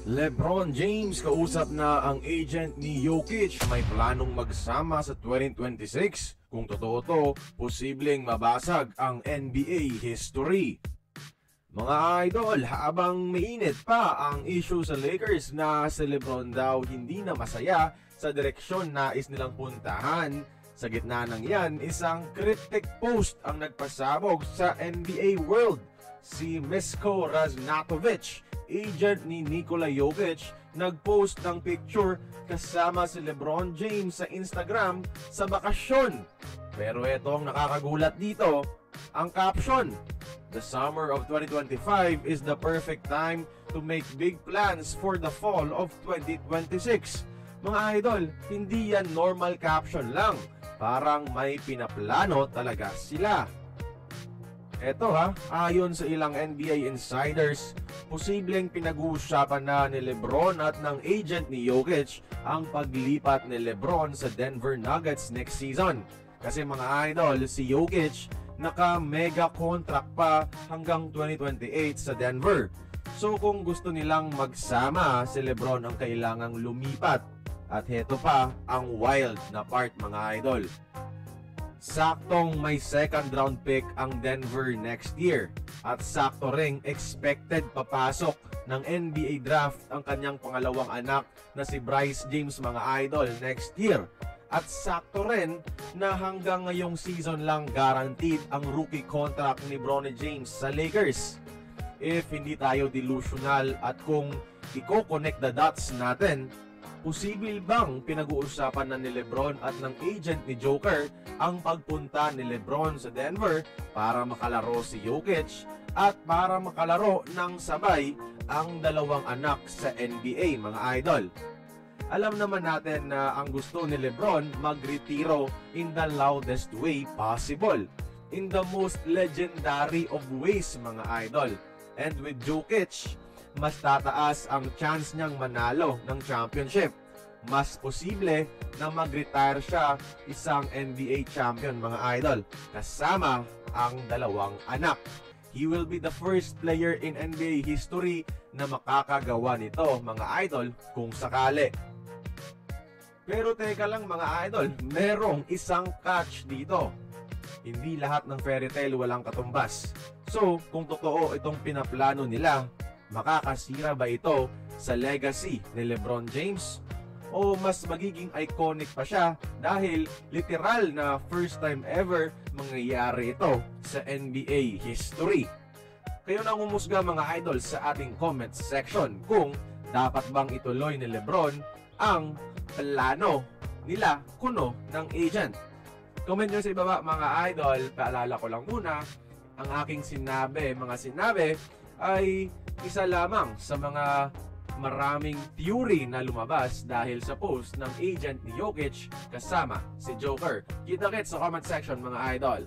LeBron James kausap na ang agent ni Jokic, may planong magsama sa 2026. Kung totoo to, posibleng mabasag ang NBA history. Mga idol, habang mainit pa ang issue sa Lakers na si LeBron daw hindi na masaya sa direksyon nais nilang puntahan, sa gitna ng yan, isang cryptic post ang nagpasabog sa NBA world. Si Misko Raznatovic, agent ni Nikola Jokic, nagpost ng picture kasama si LeBron James sa Instagram sa bakasyon. Pero etong nakakagulat dito, ang caption, "The summer of 2025 is the perfect time to make big plans for the fall of 2026. Mga idol, hindi yan normal caption lang. Parang may pinaplano talaga sila. Eto ayon sa ilang NBA insiders, posibleng pinag-uusapan na ni LeBron at ng agent ni Jokic ang paglipat ni LeBron sa Denver Nuggets next season. Kasi mga idol, si Jokic naka-mega contract pa hanggang 2028 sa Denver. So kung gusto nilang magsama, si LeBron ang kailangang lumipat. At heto pa ang wild na part mga idol. Saktong may second round pick ang Denver next year at sakto ring expected papasok ng NBA draft ang kanyang pangalawang anak na si Bryce James mga idol next year. At sakto rin na hanggang ngayong season lang guaranteed ang rookie contract ni Bronny James sa Lakers. If hindi tayo delusional at kung i-connect the dots natin, posible bang pinag-uusapan na ni LeBron at ng agent ni Joker ang pagpunta ni LeBron sa Denver para makalaro si Jokic at para makalaro ng sabay ang dalawang anak sa NBA mga idol? Alam naman natin na ang gusto ni LeBron magretiro in the loudest way possible, in the most legendary of ways mga idol. And with Jokic, mas tataas ang chance niyang manalo ng championship. Mas posible na mag-retire siya isang NBA champion mga idol, kasama ang dalawang anak. He will be the first player in NBA history na makakagawa nito mga idol kung sakali. Pero teka lang mga idol, merong isang catch dito. Hindi lahat ng fairy tale walang katumbas. So kung totoo itong pinaplano nila, makakasira ba ito sa legacy ni LeBron James? O mas magiging iconic pa siya dahil literal na first time ever mangyayari ito sa NBA history? Kayo nang humusga mga idol sa ating comment section kung dapat bang ituloy ni LeBron ang plano nila kuno ng agent. Comment nyo sa ibaba mga idol. Paalala ko lang muna, ang aking mga sinabi ay isa lamang sa mga maraming theory na lumabas dahil sa post ng agent ni Jokic kasama si Joker. Kita-kits sa comment section mga idol.